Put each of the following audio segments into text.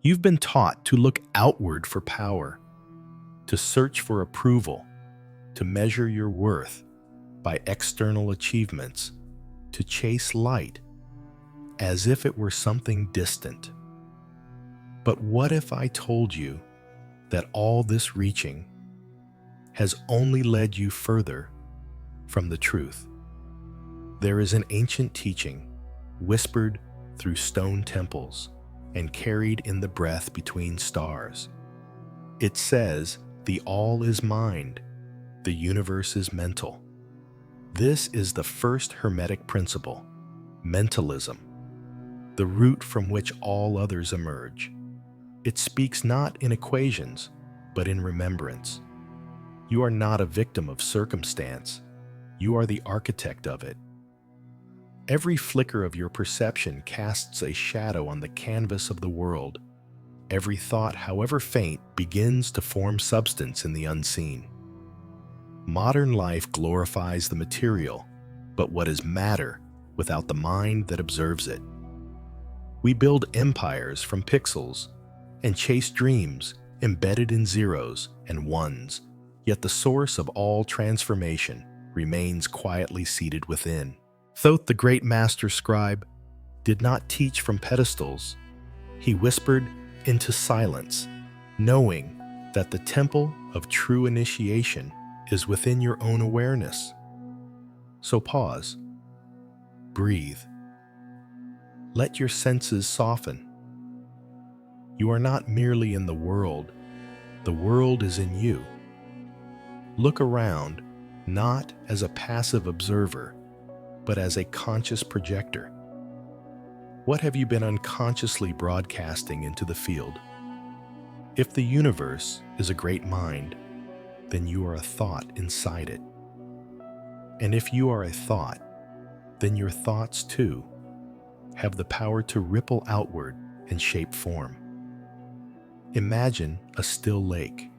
You've been taught to look outward for power, to search for approval, to measure your worth by external achievements, to chase light as if it were something distant. But what if I told you that all this reaching has only led you further from the truth? There is an ancient teaching whispered through stone temples and carried in the breath between stars. It says, the all is mind, the universe is mental. This is the first Hermetic principle, mentalism, the root from which all others emerge. It speaks not in equations, but in remembrance. You are not a victim of circumstance. You are the architect of it. Every flicker of your perception casts a shadow on the canvas of the world. Every thought, however faint, begins to form substance in the unseen. Modern life glorifies the material, but what is matter without the mind that observes it? We build empires from pixels and chase dreams embedded in zeros and ones, yet the source of all transformation remains quietly seated within. Thoth, the great master scribe, did not teach from pedestals. He whispered into silence, knowing that the temple of true initiation is within your own awareness. So pause, breathe, let your senses soften. You are not merely in the world is in you. Look around, not as a passive observer, but as a conscious projector. What have you been unconsciously broadcasting into the field? If the universe is a great mind, then you are a thought inside it. And if you are a thought, then your thoughts too have the power to ripple outward and shape form. Imagine a still lake.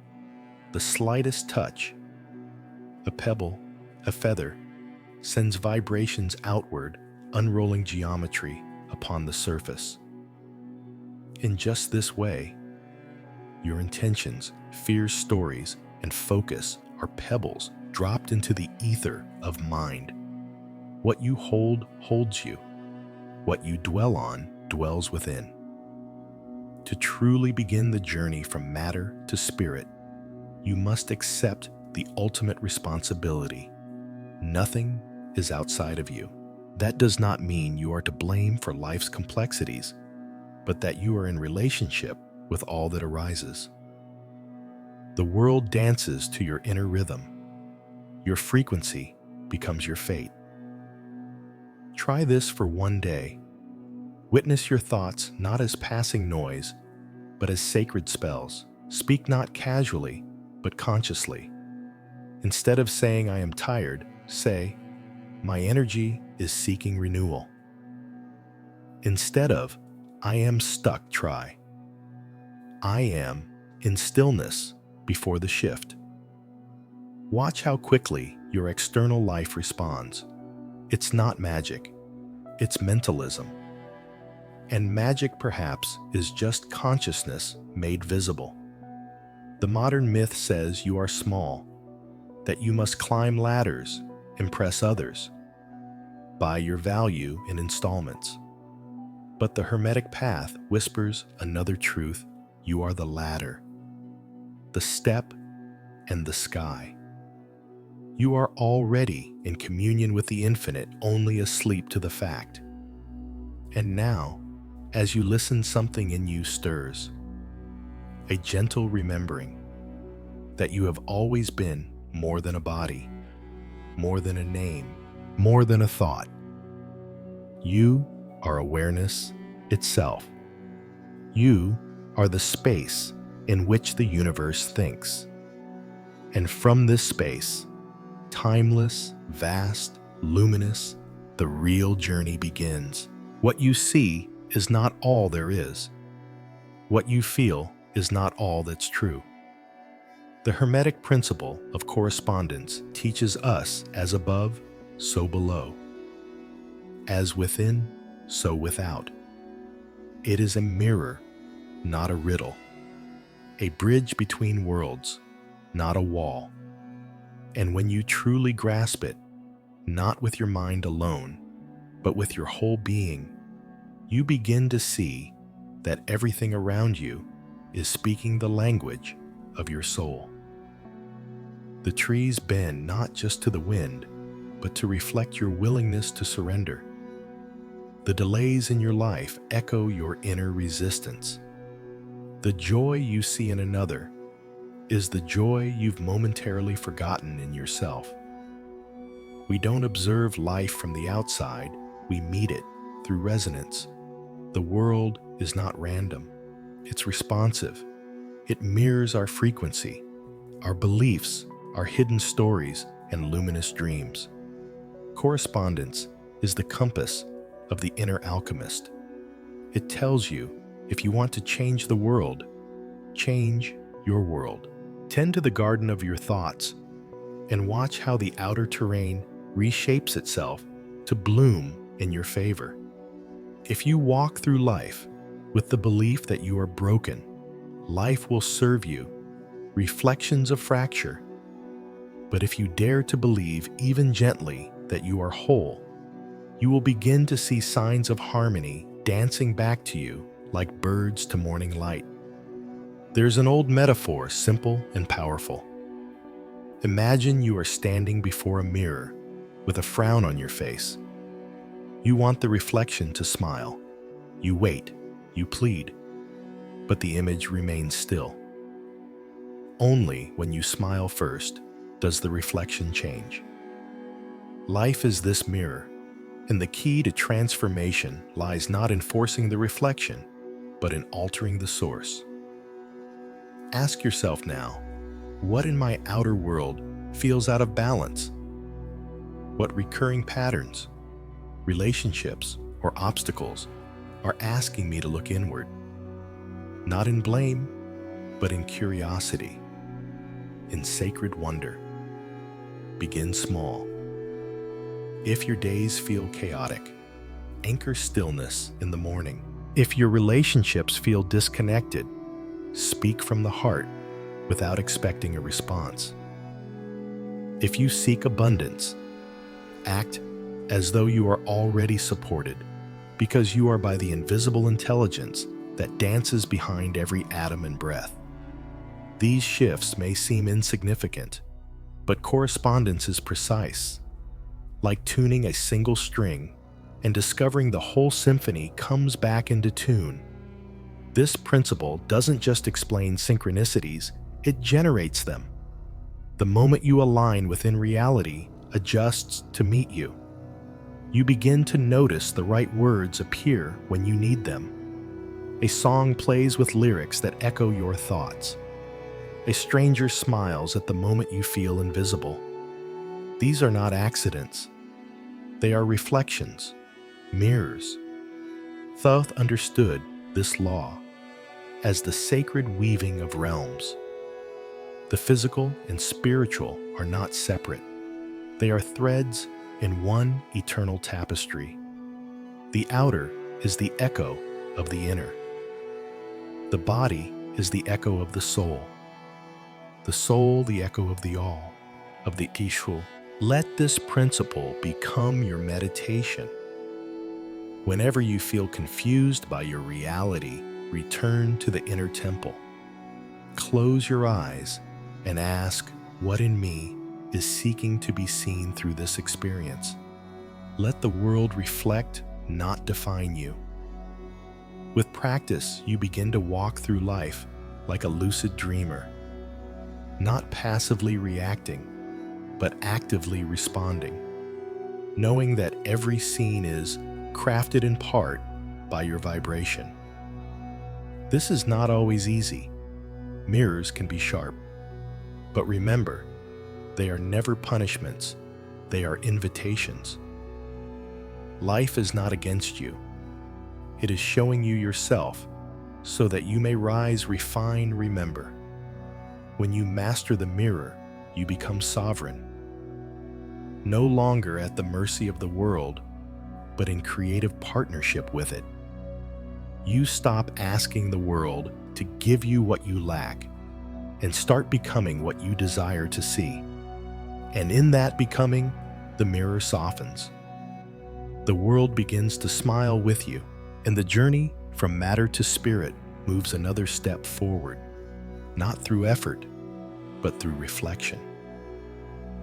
The slightest touch, a pebble, a feather, sends vibrations outward, unrolling geometry upon the surface. In just this way, your intentions, fears, stories, and focus are pebbles dropped into the ether of mind. What you hold holds you. What you dwell on dwells within. To truly begin the journey from matter to spirit, you must accept the ultimate responsibility. Nothing is outside of you. That does not mean you are to blame for life's complexities, but that you are in relationship with all that arises. The world dances to your inner rhythm. Your frequency becomes your fate. Try this for one day. Witness your thoughts not as passing noise, but as sacred spells. Speak not casually, but consciously. Instead of saying, I am tired, say, my energy is seeking renewal. Instead of, I am stuck, try, I am in stillness before the shift. Watch how quickly your external life responds. It's not magic, it's mentalism. And magic, perhaps, is just consciousness made visible. The modern myth says you are small, that you must climb ladders, impress others, buy your value in installments. But the Hermetic path whispers another truth: you are the ladder, the step, and the sky. You are already in communion with the infinite, only asleep to the fact. And now, as you listen, something in you stirs, a gentle remembering that you have always been more than a body, more than a name, more than a thought. You are awareness itself. You are the space in which the universe thinks. And from this space, timeless, vast, luminous, the real journey begins. What you see is not all there is. What you feel is not all that's true. The Hermetic principle of correspondence teaches us as above, so below. As within, so without. It is a mirror not a riddle. A bridge between worlds, not a wall. And when you truly grasp it, not with your mind alone, but with your whole being, you begin to see that everything around you is speaking the language of your soul. The trees bend not just to the wind, but to reflect your willingness to surrender. The delays in your life echo your inner resistance. The joy you see in another is the joy you've momentarily forgotten in yourself. We don't observe life from the outside, we meet it through resonance. The world is not random, it's responsive. It mirrors our frequency, our beliefs, our hidden stories, and luminous dreams. Correspondence is the compass of the inner alchemist. It tells you, if you want to change the world, change your world. Tend to the garden of your thoughts and watch how the outer terrain reshapes itself to bloom in your favor. If you walk through life with the belief that you are broken, life will serve you reflections of fracture. But if you dare to believe, even gently, that you are whole, you will begin to see signs of harmony dancing back to you like birds to morning light. There's an old metaphor, simple and powerful. Imagine you are standing before a mirror with a frown on your face. You want the reflection to smile. You wait, you plead, but the image remains still. Only when you smile first does the reflection change. Life is this mirror, and the key to transformation lies not in forcing the reflection, but in altering the source. Ask yourself now, what in my outer world feels out of balance? What recurring patterns, relationships, or obstacles are asking me to look inward? Not in blame, but in curiosity, in sacred wonder. Begin small. If your days feel chaotic, anchor stillness in the morning. If your relationships feel disconnected, speak from the heart without expecting a response. If you seek abundance, act as though you are already supported, because you are by the invisible intelligence that dances behind every atom and breath. These shifts may seem insignificant, but correspondence is precise. Like tuning a single string and discovering the whole symphony comes back into tune. This principle doesn't just explain synchronicities, it generates them. The moment you align within reality adjusts to meet you. You begin to notice the right words appear when you need them. A song plays with lyrics that echo your thoughts. A stranger smiles at the moment you feel invisible. These are not accidents. They are reflections, mirrors. Thoth understood this law as the sacred weaving of realms. The physical and spiritual are not separate. They are threads in one eternal tapestry. The outer is the echo of the inner. The body is the echo of the soul. The soul the echo of the all, of the Ishul. Let this principle become your meditation. Whenever you feel confused by your reality, return to the inner temple. Close your eyes and ask, what in me is seeking to be seen through this experience? Let the world reflect, not define you. With practice, you begin to walk through life like a lucid dreamer, not passively reacting, but actively responding, knowing that every scene is crafted in part by your vibration. This is not always easy. Mirrors can be sharp, but remember, they are never punishments, they are invitations. Life is not against you. It is showing you yourself so that you may rise, refine, remember. When you master the mirror, you become sovereign. No longer at the mercy of the world, but in creative partnership with it. you stop asking the world to give you what you lack and start becoming what you desire to see. And in that becoming, the mirror softens. The world begins to smile with you, and the journey from matter to spirit moves another step forward, not through effort, but through reflection,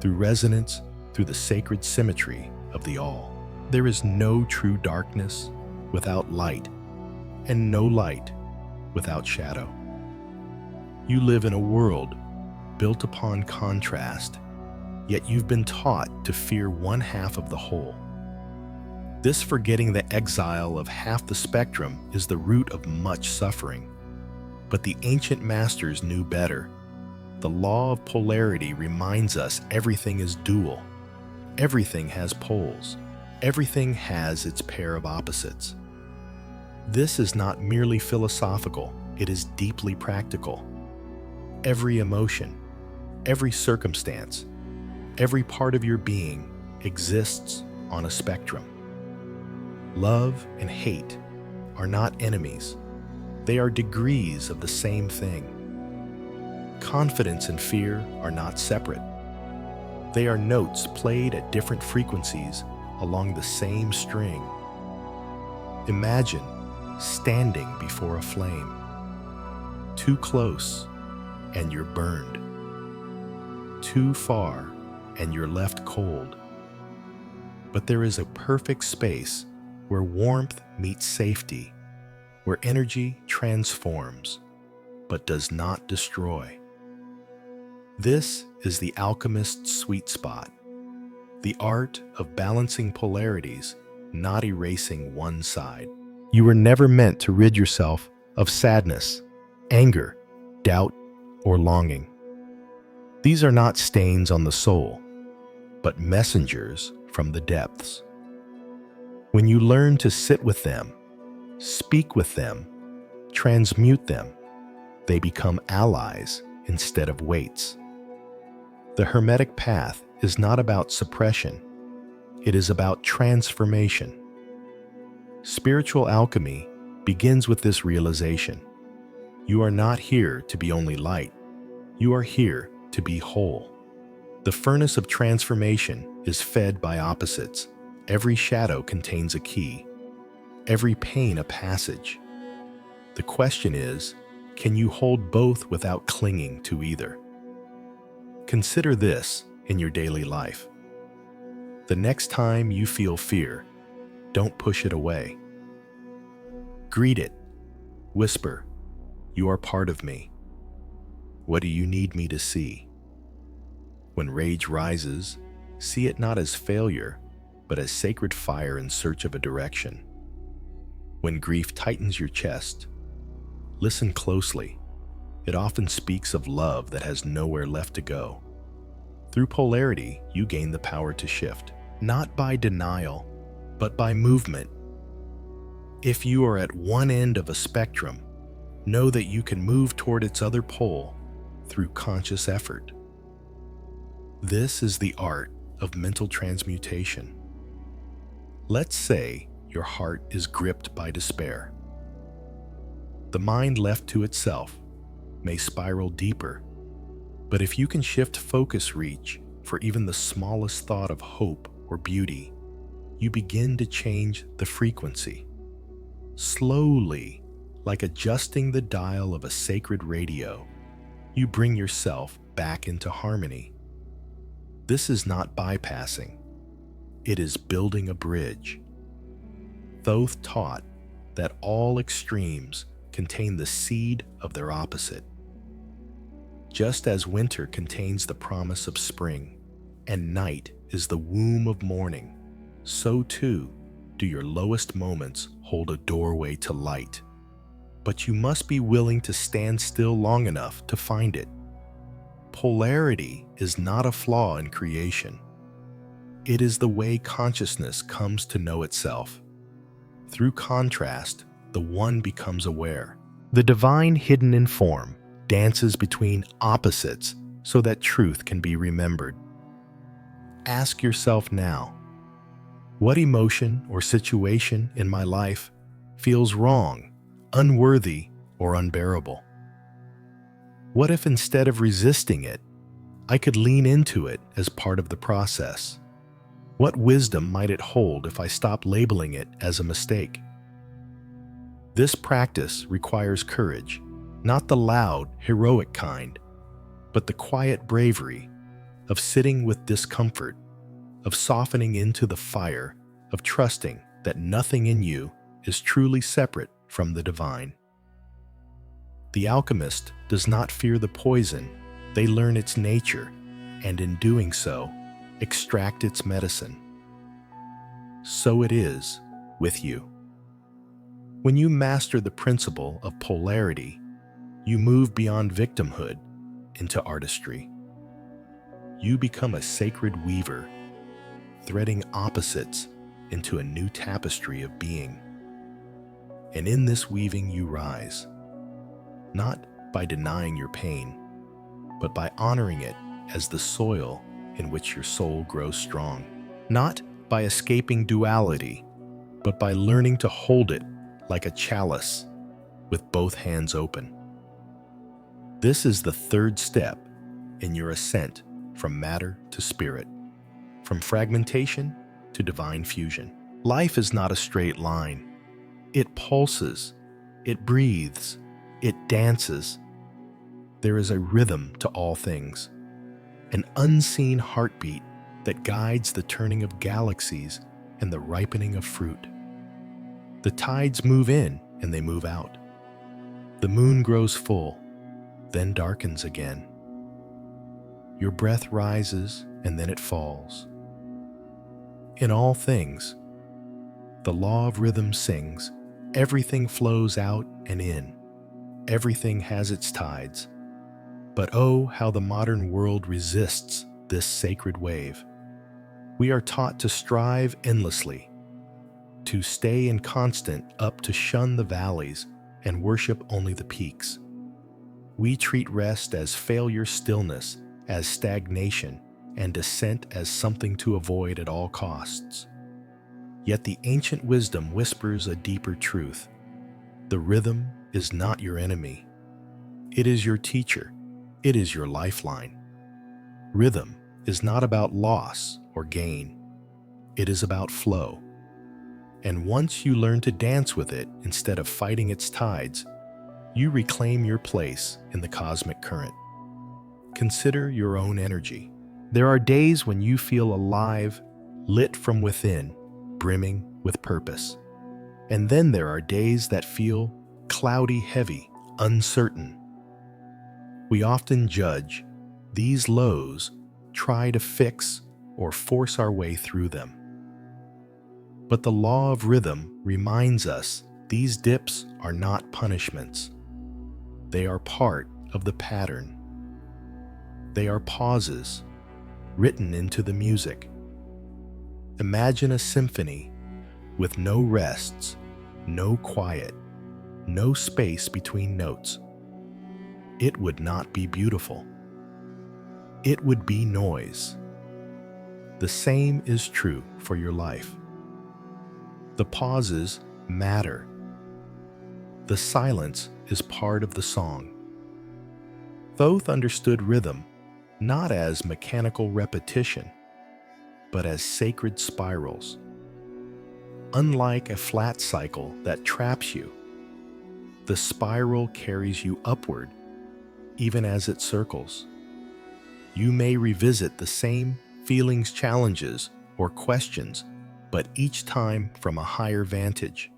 through resonance, through the sacred symmetry of the all. There is no true darkness without light, and no light without shadow. You live in a world built upon contrast, yet you've been taught to fear one half of the whole. This forgetting the exile of half the spectrum is the root of much suffering. But the ancient masters knew better. The law of polarity reminds us everything is dual. Everything has poles. Everything has its pair of opposites. This is not merely philosophical, it is deeply practical. Every emotion, every circumstance, every part of your being exists on a spectrum. Love and hate are not enemies. They are degrees of the same thing. Confidence and fear are not separate. They are notes played at different frequencies along the same string. Imagine standing before a flame. Too close, and you're burned. Too far, and you're left cold. But there is a perfect space where warmth meets safety, where energy transforms, but does not destroy. This is the alchemist's sweet spot, the art of balancing polarities, not erasing one side. You were never meant to rid yourself of sadness, anger, doubt, or longing. These are not stains on the soul, but messengers from the depths. When you learn to sit with them, speak with them, transmute them, they become allies instead of weights. The Hermetic path is not about suppression, it is about transformation. Spiritual alchemy begins with this realization. You are not here to be only light, you are here to be whole. The furnace of transformation is fed by opposites. Every shadow contains a key, every pain a passage. The question is, can you hold both without clinging to either? Consider this in your daily life. The next time you feel fear, don't push it away. Greet it. Whisper, "You are part of me. What do you need me to see?" When rage rises, see it not as failure, but as sacred fire in search of a direction. When grief tightens your chest, listen closely. It often speaks of love that has nowhere left to go. Through polarity, you gain the power to shift, not by denial, but by movement. If you are at one end of a spectrum, know that you can move toward its other pole through conscious effort. This is the art of mental transmutation. Let's say your heart is gripped by despair. The mind left to itself may spiral deeper, but if you can shift focus reach for even the smallest thought of hope or beauty, you begin to change the frequency. Slowly, like adjusting the dial of a sacred radio, you bring yourself back into harmony. This is not bypassing. It is building a bridge. Thoth taught that all extremes contain the seed of their opposite. Just as winter contains the promise of spring, and night is the womb of morning, so too do your lowest moments hold a doorway to light. But you must be willing to stand still long enough to find it. Polarity is not a flaw in creation. It is the way consciousness comes to know itself. Through contrast, the one becomes aware. The divine hidden in form dances between opposites so that truth can be remembered. Ask yourself now, what emotion or situation in my life feels wrong unworthy, or unbearable? What if instead of resisting it, I could lean into it as part of the process? What wisdom might it hold if I stopped labeling it as a mistake? This practice requires courage, not the loud, heroic kind, but the quiet bravery of sitting with discomfort, of softening into the fire, of trusting that nothing in you is truly separate from the divine. The alchemist does not fear the poison, they learn its nature, and in doing so, extract its medicine. So it is with you. When you master the principle of polarity, you move beyond victimhood into artistry. You become a sacred weaver, threading opposites into a new tapestry of being. And in this weaving you rise, not by denying your pain, but by honoring it as the soil in which your soul grows strong. Not by escaping duality, but by learning to hold it like a chalice with both hands open. This is the third step in your ascent from matter to spirit, from fragmentation to divine fusion. Life is not a straight line. It pulses, it breathes, it dances. There is a rhythm to all things, an unseen heartbeat that guides the turning of galaxies and the ripening of fruit. The tides move in and they move out. The moon grows full, then darkens again. Your breath rises and then it falls. In all things, the law of rhythm sings, everything flows out and in. Everything has its tides. But oh, how the modern world resists this sacred wave. We are taught to strive endlessly, to stay in constant up, to shun the valleys and worship only the peaks. We treat rest as failure, stillness as stagnation, and descent as something to avoid at all costs. Yet the ancient wisdom whispers a deeper truth. The rhythm is not your enemy. It is your teacher. It is your lifeline. Rhythm is not about loss or gain. It is about flow. And once you learn to dance with it instead of fighting its tides, you reclaim your place in the cosmic current. Consider your own energy. There are days when you feel alive, lit from within, brimming with purpose. And then there are days that feel cloudy, heavy, uncertain. We often judge these lows, try to fix or force our way through them. But the law of rhythm reminds us these dips are not punishments. They are part of the pattern. They are pauses written into the music. Imagine a symphony with no rests, no quiet, no space between notes. It would not be beautiful. It would be noise. The same is true for your life. The pauses matter. The silence is part of the song. Thoth understood rhythm not as mechanical repetition, but as sacred spirals. Unlike a flat cycle that traps you, the spiral carries you upward, even as it circles. You may revisit the same feelings, challenges, or questions, but each time from a higher vantage.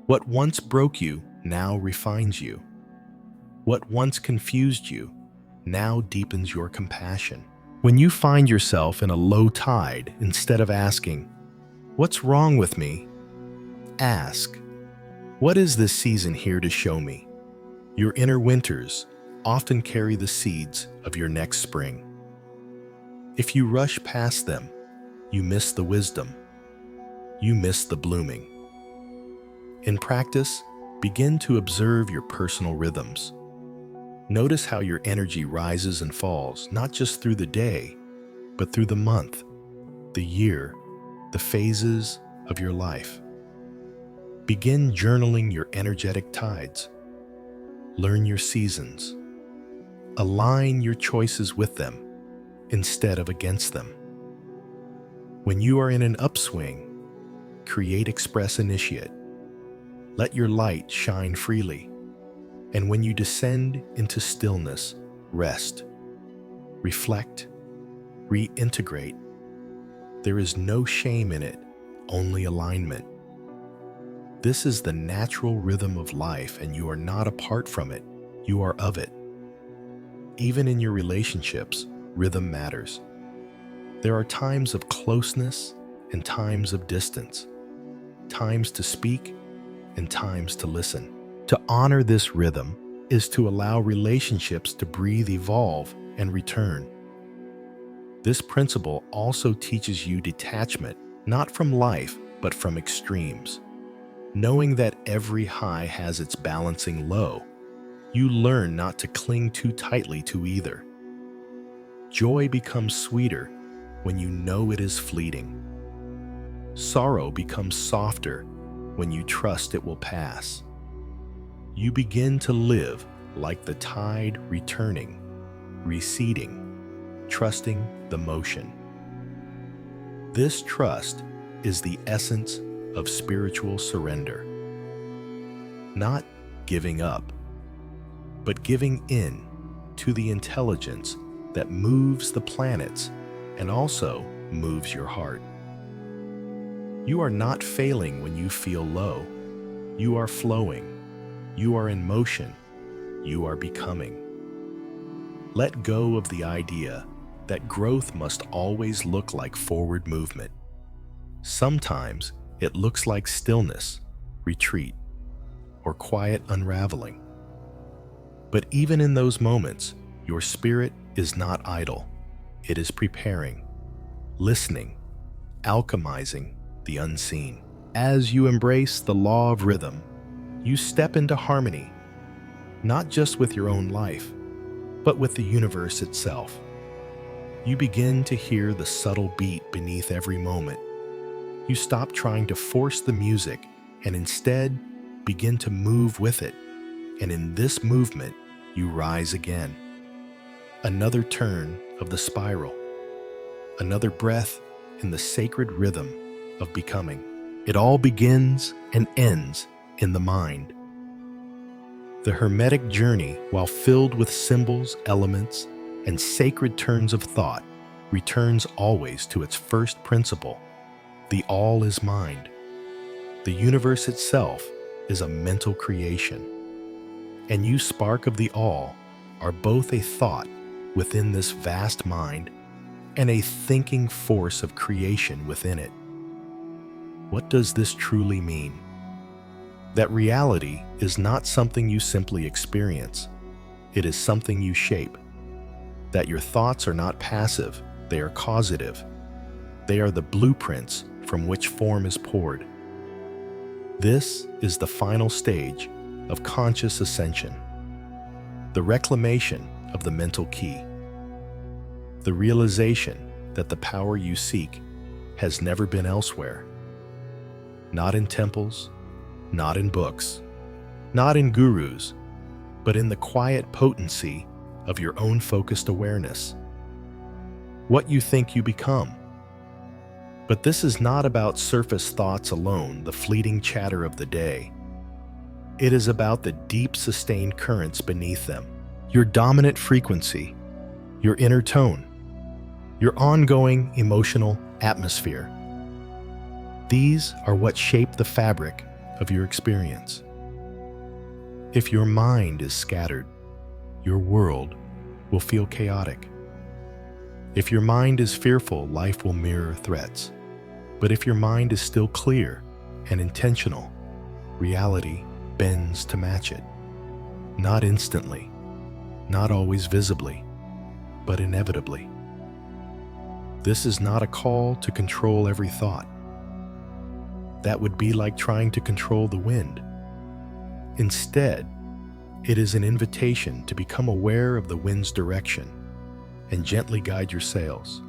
What once broke you now refines you. What once confused you now deepens your compassion. When you find yourself in a low tide, instead of asking, "What's wrong with me?" ask, "What is this season here to show me?" Your inner winters often carry the seeds of your next spring. If you rush past them, you miss the wisdom. You miss the blooming. In practice, begin to observe your personal rhythms. Notice how your energy rises and falls, not just through the day, but through the month, the year, the phases of your life. Begin journaling your energetic tides. Learn your seasons. Align your choices with them instead of against them. When you are in an upswing, create, express, initiate. Let your light shine freely. And when you descend into stillness, rest, reflect, reintegrate. There is no shame in it, only alignment. This is the natural rhythm of life, and you are not apart from it, you are of it. Even in your relationships, rhythm matters. There are times of closeness and times of distance, times to speak and times to listen. To honor this rhythm is to allow relationships to breathe, evolve, and return. This principle also teaches you detachment, not from life, but from extremes. Knowing that every high has its balancing low, you learn not to cling too tightly to either. Joy becomes sweeter when you know it is fleeting. Sorrow becomes softer when you trust it will pass. You begin to live like the tide, returning, receding, trusting the motion. This trust is the essence of spiritual surrender. Not giving up, but giving in to the intelligence that moves the planets and also moves your heart. You are not failing when you feel low. You are flowing. You are in motion. You are becoming. Let go of the idea that growth must always look like forward movement. Sometimes it looks like stillness, retreat, or quiet unraveling. But even in those moments, your spirit is not idle. It is preparing, listening, alchemizing the unseen. As you embrace the law of rhythm, you step into harmony, not just with your own life, but with the universe itself. You begin to hear the subtle beat beneath every moment. You stop trying to force the music and instead begin to move with it. And in this movement, you rise again. Another turn of the spiral. Another breath in the sacred rhythm of becoming. It all begins and ends in the mind. The Hermetic journey, while filled with symbols, elements, and sacred turns of thought, returns always to its first principle. The all is mind. The universe itself is a mental creation. And you, spark of the all, are both a thought within this vast mind and a thinking force of creation within it. What does this truly mean? That reality is not something you simply experience. It is something you shape. That your thoughts are not passive, they are causative. They are the blueprints from which form is poured. This is the final stage of conscious ascension, the reclamation of the mental key, the realization that the power you seek has never been elsewhere. Not in temples, not in books, not in gurus, but in the quiet potency of your own focused awareness. What you think you become. But this is not about surface thoughts alone, the fleeting chatter of the day. It is about the deep, sustained currents beneath them, your dominant frequency, your inner tone, your ongoing emotional atmosphere. These are what shape the fabric of your experience. If your mind is scattered, your world will feel chaotic. If your mind is fearful, life will mirror threats. But if your mind is still clear and intentional, reality bends to match it. Not instantly, not always visibly, but inevitably. This is not a call to control every thought. That would be like trying to control the wind. Instead, it is an invitation to become aware of the wind's direction and gently guide your sails.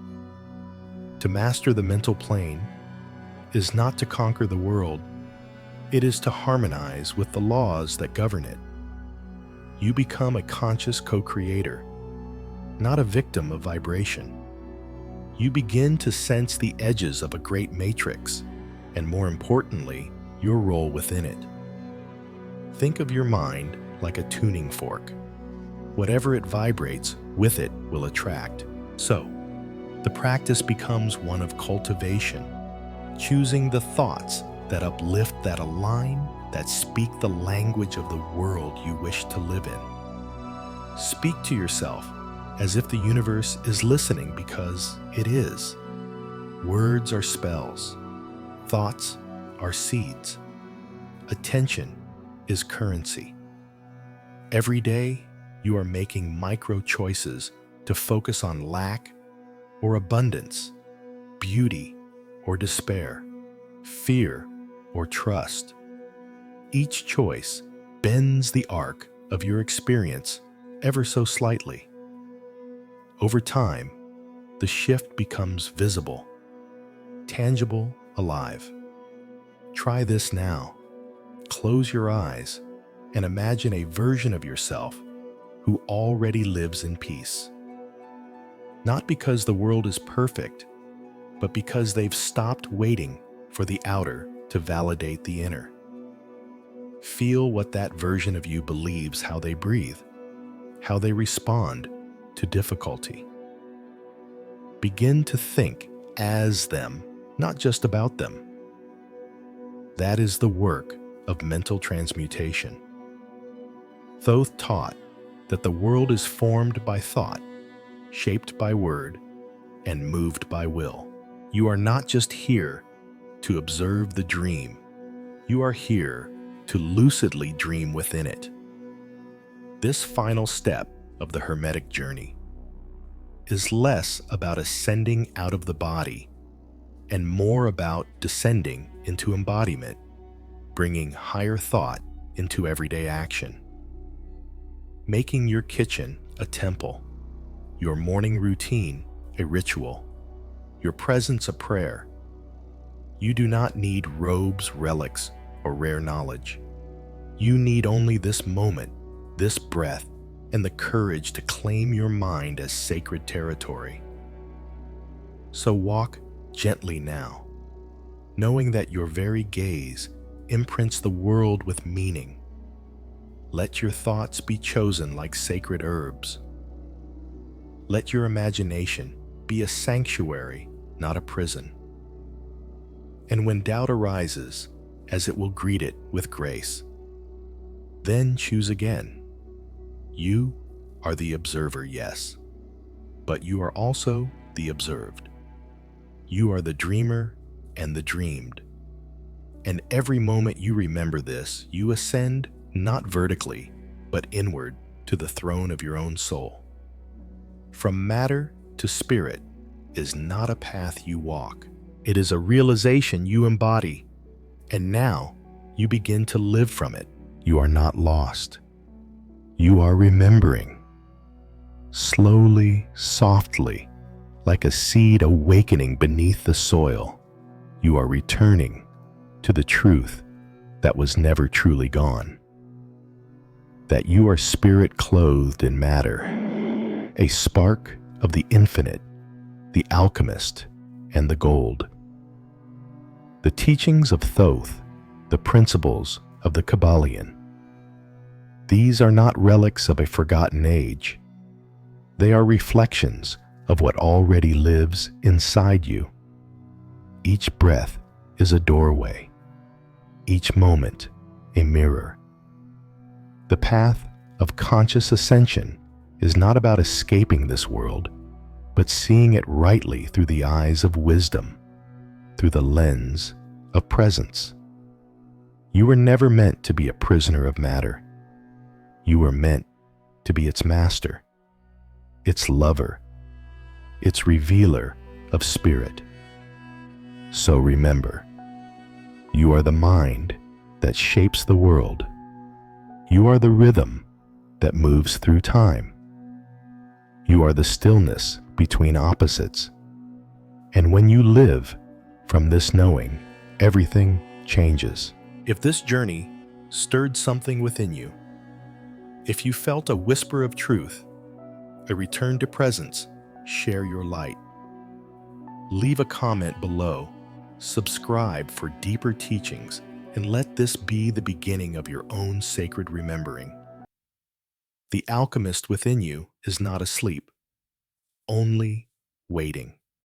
To master the mental plane is not to conquer the world, It is to harmonize with the laws that govern it. You become a conscious co-creator, not a victim of vibration. You begin to sense the edges of a great matrix, and more importantly, your role within it. Think of your mind like a tuning fork. Whatever it vibrates, with it will attract. So, the practice becomes one of cultivation, choosing the thoughts that uplift, that align, that speak the language of the world you wish to live in. Speak to yourself as if the universe is listening, because it is. Words are spells. Thoughts are seeds. Attention is currency. Every day, you are making micro choices to focus on lack or abundance, beauty or despair, fear or trust. Each choice bends the arc of your experience ever so slightly. Over time, the shift becomes visible, tangible, alive. Try this now. Close your eyes and imagine a version of yourself who already lives in peace. Not because the world is perfect, but because they've stopped waiting for the outer to validate the inner. Feel what that version of you believes, how they breathe, how they respond to difficulty. Begin to think as them, not just about them. That is the work of mental transmutation. Thoth taught that the world is formed by thought, shaped by word, and moved by will. You are not just here to observe the dream. You are here to lucidly dream within it. This final step of the Hermetic journey is less about ascending out of the body and more about descending into embodiment, bringing higher thought into everyday action. Making your kitchen a temple, your morning routine a ritual, your presence a prayer. You do not need robes, relics, or rare knowledge. You need only this moment, this breath, and the courage to claim your mind as sacred territory. So walk gently now, knowing that your very gaze imprints the world with meaning. Let your thoughts be chosen like sacred herbs. Let your imagination be a sanctuary, not a prison. And when doubt arises, as it will greet it with grace, then choose again. You are the observer, yes, but you are also the observed. You are the dreamer and the dreamed. And every moment you remember this, you ascend not vertically, but inward to the throne of your own soul. From matter to spirit is not a path you walk. It is a realization you embody. And now you begin to live from it. You are not lost. You are remembering. Slowly, softly, like a seed awakening beneath the soil, you are returning to the truth that was never truly gone. That you are spirit clothed in matter, a spark of the infinite, the alchemist, and the gold. The teachings of Thoth, the principles of the Kybalion. These are not relics of a forgotten age. They are reflections of what already lives inside you. Each breath is a doorway, each moment a mirror. The path of conscious ascension is not about escaping this world, but seeing it rightly through the eyes of wisdom, through the lens of presence. You were never meant to be a prisoner of matter. You were meant to be its master, its lover, its revealer of spirit. So remember, you are the mind that shapes the world. You are the rhythm that moves through time. You are the stillness between opposites. And when you live from this knowing, everything changes. If this journey stirred something within you, if you felt a whisper of truth, a return to presence, share your light. Leave a comment below, subscribe for deeper teachings, and let this be the beginning of your own sacred remembering. The alchemist within you is not asleep, only waiting.